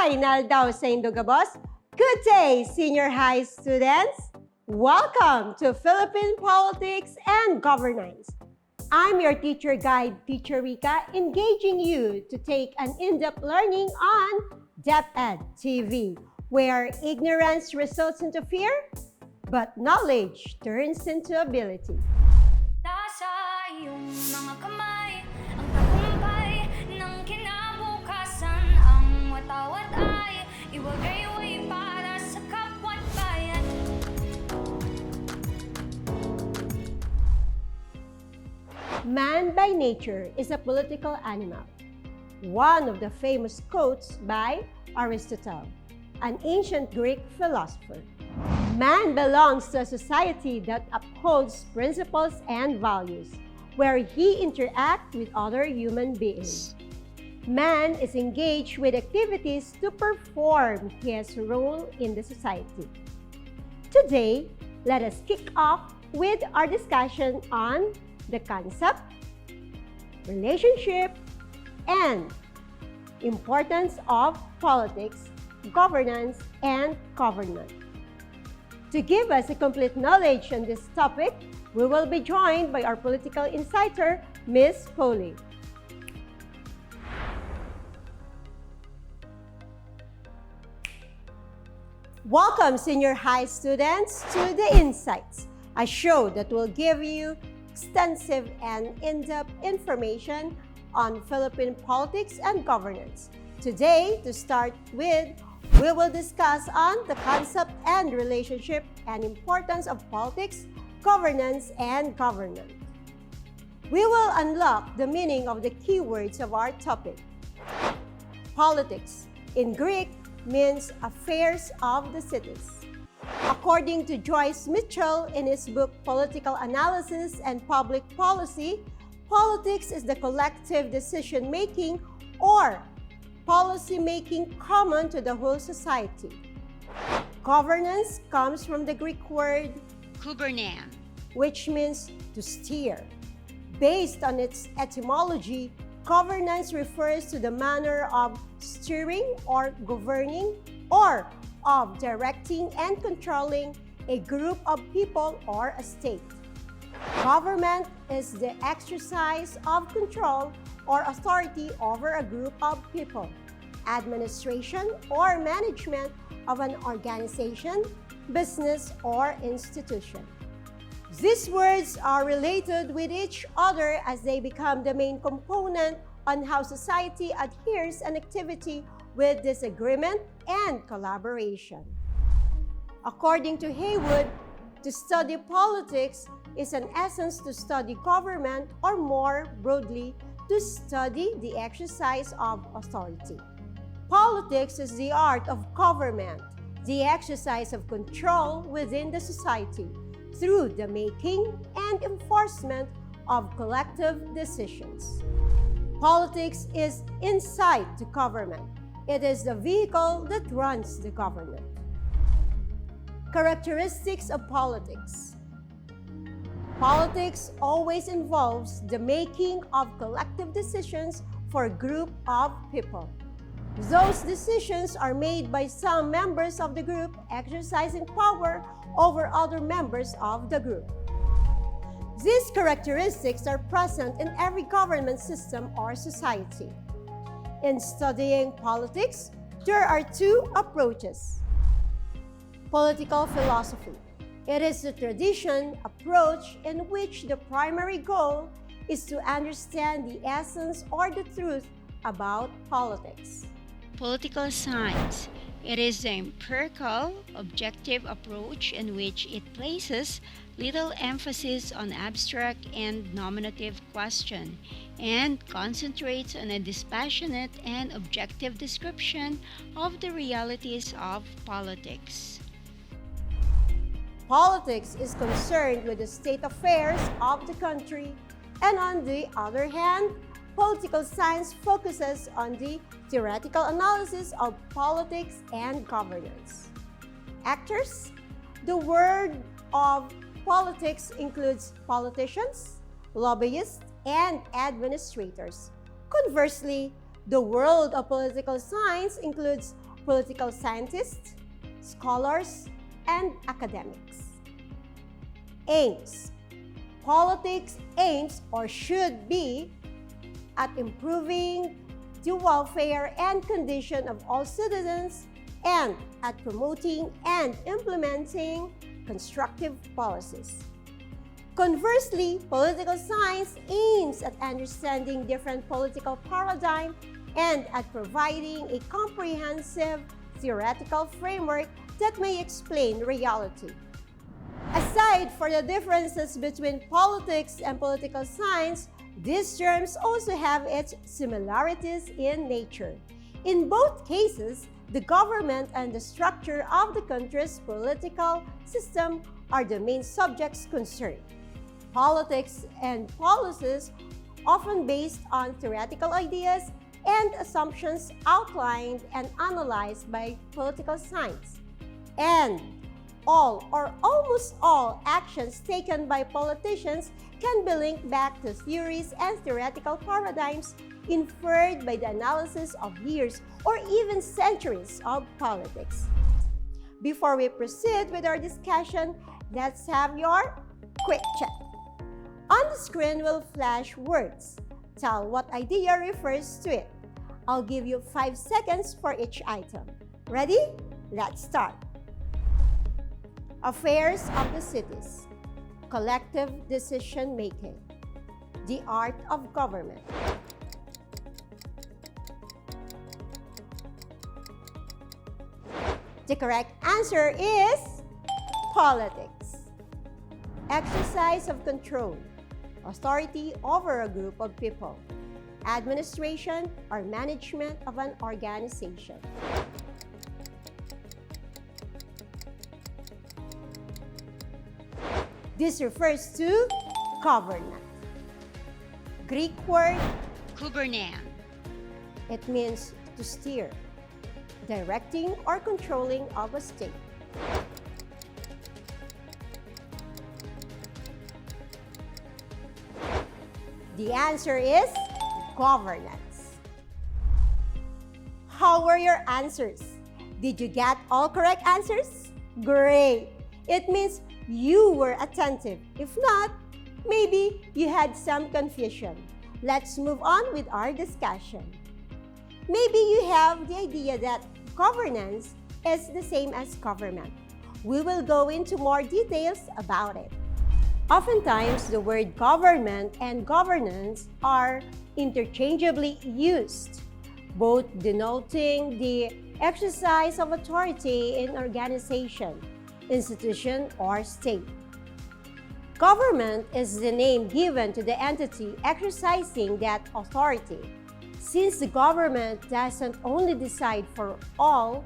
Final daw sa Indogabos. Good day, senior high students! Welcome to Philippine Politics and Governance. I'm your teacher guide, Teacher Rica, engaging you to take an in-depth learning on DepEd TV, where ignorance results into fear, but knowledge turns into ability. Nasa iyong mga kamay ang tagumpay ng kinabukasan. Ang watawat ay iwagayway para sa kapwa't bayan. Man by nature is a political animal. One of the famous quotes by Aristotle, an ancient Greek philosopher. Man belongs to a society that upholds principles and values, where he interacts with other human beings. Man is engaged with activities to perform his role in the society. Today, let us kick off with our discussion on the concept, relationship, and importance of politics, governance, and government. To give us a complete knowledge on this topic, we will be joined by our political insider, Ms. Polly. Welcome, senior high students, to The Insights, a show that will give you extensive and in-depth information on Philippine politics and governance. Today, to start with, we will discuss on the concept and relationship and importance of politics, governance, and government. We will unlock the meaning of the keywords of our topic. Politics, in Greek, means affairs of the cities. According to Joyce Mitchell in his book Political Analysis and Public Policy, politics is the collective decision-making or policy-making common to the whole society. Governance comes from the Greek word kubernean, which means to steer. Based on its etymology, governance refers to the manner of steering or governing or of directing and controlling a group of people or a state. Government is the exercise of control or authority over a group of people, administration or management of an organization, business, or institution. These words are related with each other as they become the main component on how society adheres an activity with disagreement and collaboration. According to Haywood, to study politics is in essence to study government, or more broadly, to study the exercise of authority. Politics is the art of government, the exercise of control within the society through the making and enforcement of collective decisions. Politics is insight to government. It is the vehicle that runs the government. Characteristics of politics. Politics always involves the making of collective decisions for a group of people. Those decisions are made by some members of the group exercising power over other members of the group. These characteristics are present in every government system or society. In studying politics, there are two approaches. Political philosophy. It is the tradition approach in which the primary goal is to understand the essence or the truth about politics. political science. It is the empirical, objective approach in which it places little emphasis on abstract and nominative question and concentrates on a dispassionate and objective description of the realities of politics. Politics is concerned with the state affairs of the country, and on the other hand, political science focuses on the theoretical analysis of politics and governance. Actors. The word of politics includes politicians, lobbyists, and administrators. Conversely, the world of political science includes political scientists, scholars, and academics. Aims. Politics aims or should be at improving the welfare and condition of all citizens and at promoting and implementing constructive policies. Conversely, political science aims at understanding different political paradigms and at providing a comprehensive theoretical framework that may explain reality. Aside from the differences between politics and political science, these terms also have its similarities in nature. In both cases, the government and the structure of the country's political system are the main subjects concerned. Politics and policies often based on theoretical ideas and assumptions outlined and analyzed by political science. And all or almost all actions taken by politicians can be linked back to theories and theoretical paradigms inferred by the analysis of years or even centuries of politics. Before we proceed with our discussion, let's have your quick check. On the screen will flash words. Tell what idea refers to it. I'll give you 5 seconds for each item. Ready? Let's start. Affairs of the cities. Collective decision making. The art of government. The correct answer is politics. Exercise of control. Authority over a group of people. Administration or management of an organization. This refers to governance. Greek word, Kubernan. it means to steer, directing or controlling of a state. The answer is governance. How were your answers? Did you get all correct answers? Great! It means you were attentive. If not, maybe you had some confusion. Let's move on with our discussion. Maybe you have the idea that governance is the same as government. We will go into more details about it. Oftentimes, the word government and governance are interchangeably used, both denoting the exercise of authority in organization, institution, or state. Government is the name given to the entity exercising that authority. Since the government doesn't only decide for all,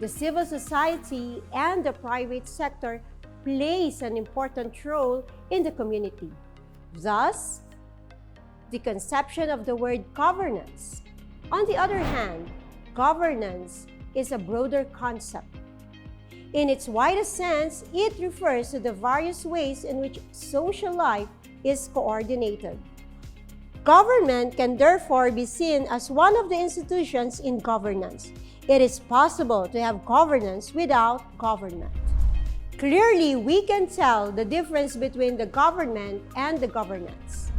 the civil society and the private sector plays an important role in the community. Thus, the conception of the word governance. On the other hand, governance is a broader concept. In its widest sense, it refers to the various ways in which social life is coordinated. Government can therefore be seen as one of the institutions in governance. It is possible to have governance without government. Clearly, we can tell the difference between the government and the governance.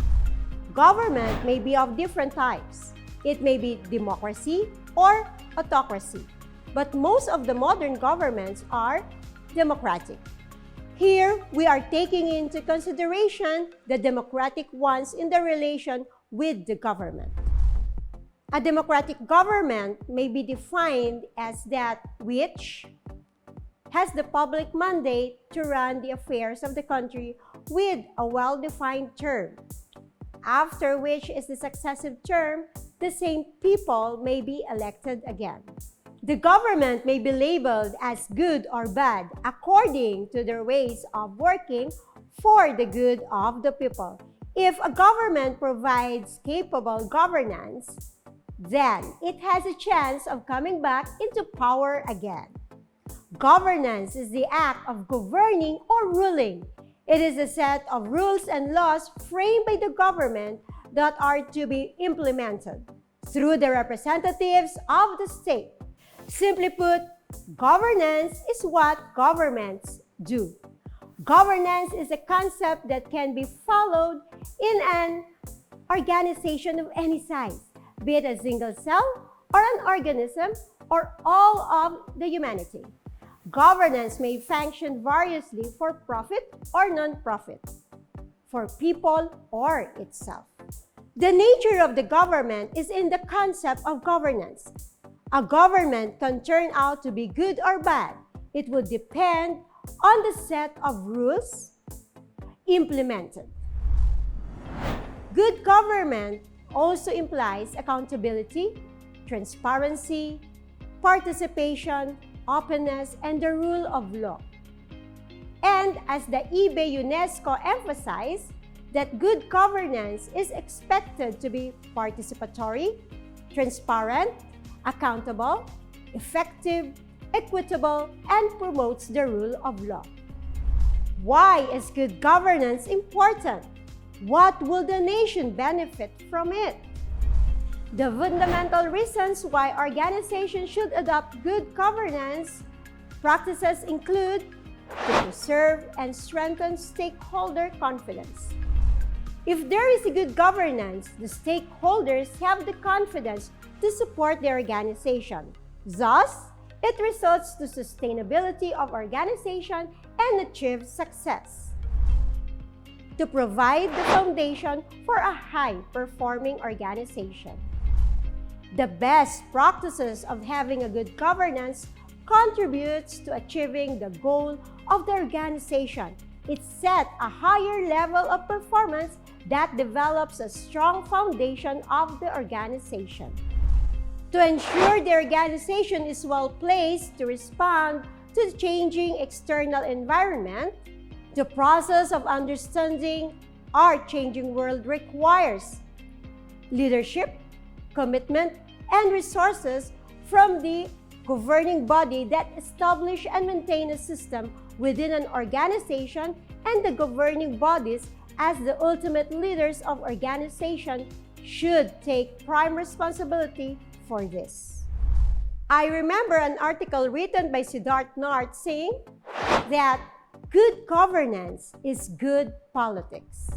Government may be of different types. It may be democracy or autocracy, but most of the modern governments are democratic. Here, we are taking into consideration the democratic ones in the relation with the government. A democratic government may be defined as that which has the public mandate to run the affairs of the country with a well-defined term, after which is the successive term, the same people may be elected again. The government may be labeled as good or bad according to their ways of working for the good of the people. If a government provides capable governance, then it has a chance of coming back into power again. Governance is the act of governing or ruling. It is a set of rules and laws framed by the government that are to be implemented through the representatives of the state. Simply put, governance is what governments do. Governance is a concept that can be followed in an organization of any size, be it a single cell or an organism or all of the humanity. Governance may function variously for profit or non-profit, for people or itself. The nature of the government is in the concept of governance. A government can turn out to be good or bad. It would depend on the set of rules implemented. Good government also implies accountability, transparency, participation, openness, and the rule of law. And as the eBay UNESCO emphasized, that good governance is expected to be participatory, transparent, accountable, effective, equitable, and promotes the rule of law. Why is good governance important? What will the nation benefit from it? The fundamental reasons why organizations should adopt good governance practices include to preserve and strengthen stakeholder confidence. If there is a good governance, the stakeholders have the confidence to support the organization. Thus, it results to sustainability of organization and achieve success. To provide the foundation for a high-performing organization. The best practices of having a good governance contributes to achieving the goal of the organization. It sets a higher level of performance that develops a strong foundation of the organization. To ensure the organization is well placed to respond to the changing external environment, the process of understanding our changing world requires leadership, commitment, and resources from the governing body that establish and maintain a system within an organization and the governing bodies as the ultimate leaders of organization should take prime responsibility for this. I remember an article written by Siddharth Narth saying that good governance is good politics.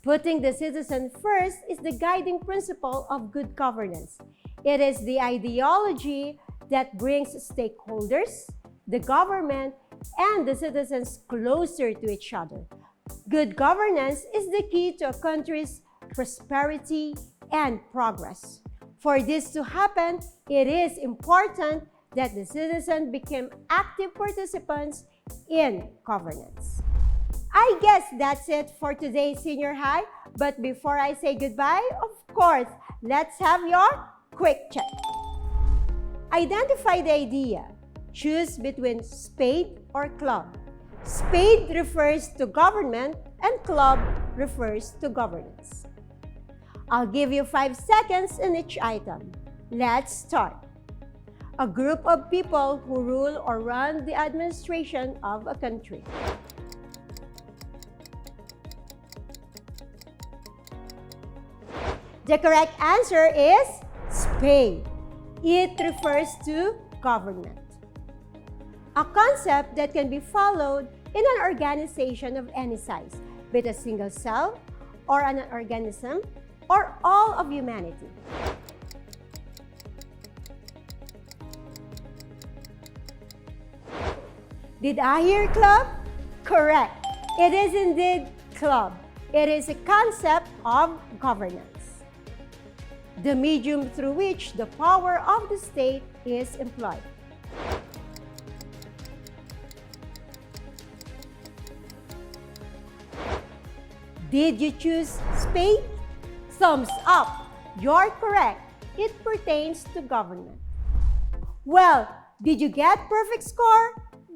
Putting the citizen first is the guiding principle of good governance. It is the ideology that brings stakeholders, the government, and the citizens closer to each other. Good governance is the key to a country's prosperity and progress. For this to happen, it is important that the citizens become active participants in governance. I guess that's it for today's Senior High. But before I say goodbye, of course, let's have your quick check. Identify the idea. Choose between spade or club. Spade refers to government and club refers to governance. I'll give you 5 seconds in each item. Let's start. A group of people who rule or run the administration of a country. The correct answer is spade. It refers to government. A concept that can be followed in an organization of any size, be it a single cell or an organism or all of humanity. Did I hear club? Correct. It is indeed club. It is a concept of governance, the medium through which the power of the state is employed. Did you choose spade? Thumbs up. You're correct. It pertains to government. Well, did you get perfect score?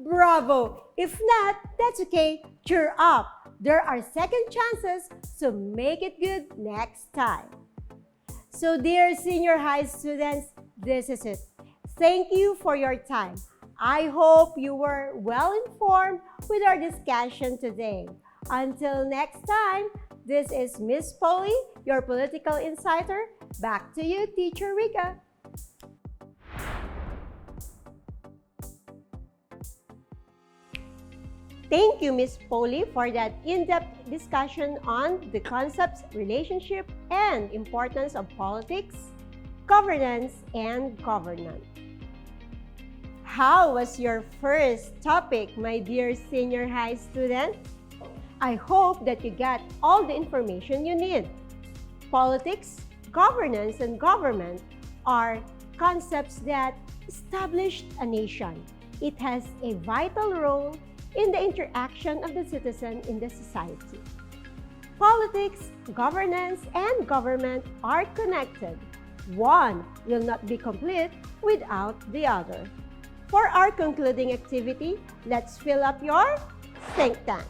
Bravo! If not, that's okay. Cheer up. There are second chances, so make it good next time. So dear senior high students, this is it. Thank you for your time. I hope you were well informed with our discussion today. Until next time, this is Miss Polly, your political insider. Back to you, Teacher Rica. Thank you, Ms. Polly, for that in-depth discussion on the concepts, relationship, and importance of politics, governance, and governance. How was your first topic, my dear senior high student? I hope that you got all the information you need. Politics, governance, and government are concepts that establish a nation. It has a vital role in the interaction of the citizen in the society. Politics, governance, and government are connected. One will not be complete without the other. For our concluding activity, let's fill up your think tank.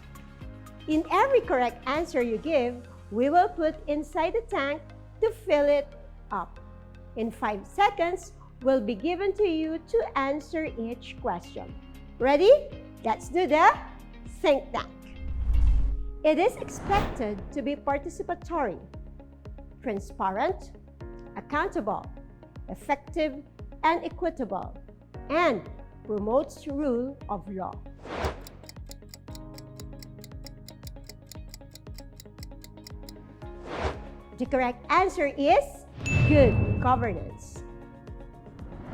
In every correct answer you give, we will put inside the tank to fill it up. In 5 seconds, will be given to you to answer each question. Ready? Let's do the think tank. It is expected to be participatory, transparent, accountable, effective, and equitable, and promotes rule of law. The correct answer is good governance.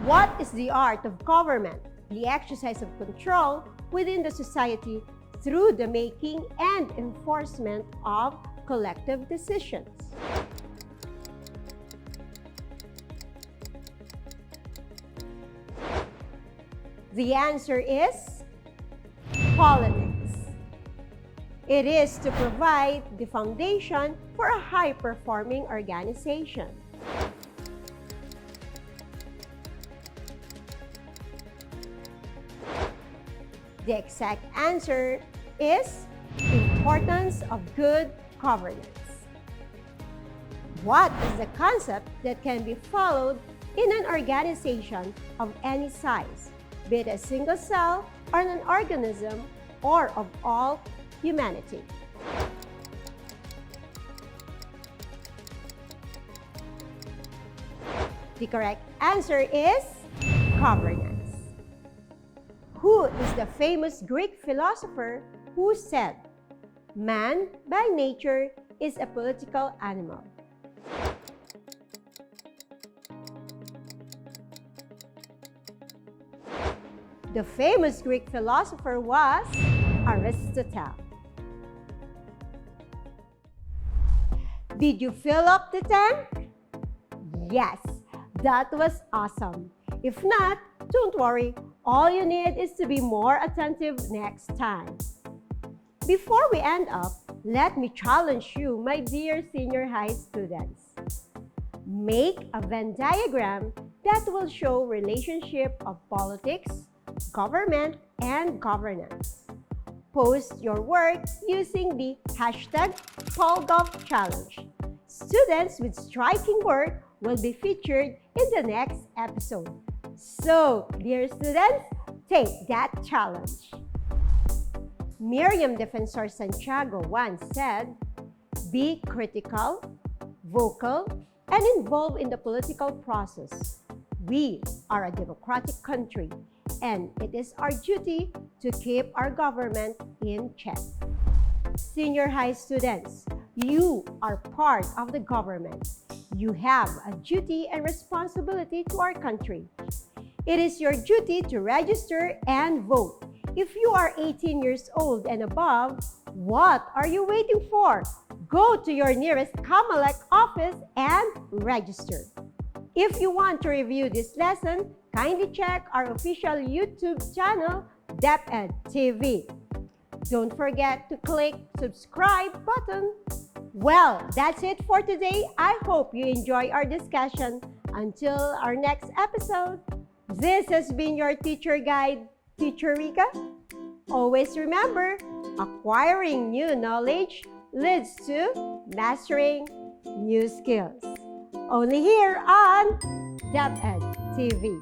What is the art of government? The exercise of control within the society through the making and enforcement of collective decisions. The answer is politics. It is to provide the foundation for a high-performing organization. The exact answer is importance of good governance. What is the concept that can be followed in an organization of any size, be it a single cell or an organism or of all humanity? The correct answer is governance. Who is the famous Greek philosopher who said, "Man by nature is a political animal"? The famous Greek philosopher was Aristotle. Did you fill up the tank? Yes, that was awesome. If not, don't worry. All you need is to be more attentive next time. Before we end up, let me challenge you, my dear senior high students. Make a Venn diagram that will show relationship of politics, government, and governance. Post your work using the hashtag #PolGovChallenge. Students with striking work will be featured in the next episode. So, dear students, take that challenge. Miriam Defensor Santiago once said, "Be critical, vocal, and involved in the political process. We are a democratic country, and it is our duty to keep our government in check." Senior high students, you are part of the government. You have a duty and responsibility to our country. It is your duty to register and vote. If you are 18 years old and above, what are you waiting for? Go to your nearest COMELEC office and register. If you want to review this lesson, kindly check our official YouTube channel, DepEd TV. Don't forget to click subscribe button. Well, that's it for today. I hope you enjoy our discussion. Until our next episode, this has been your teacher guide, Teacher Rica. Always remember, acquiring new knowledge leads to mastering new skills. Only here on DepEd TV.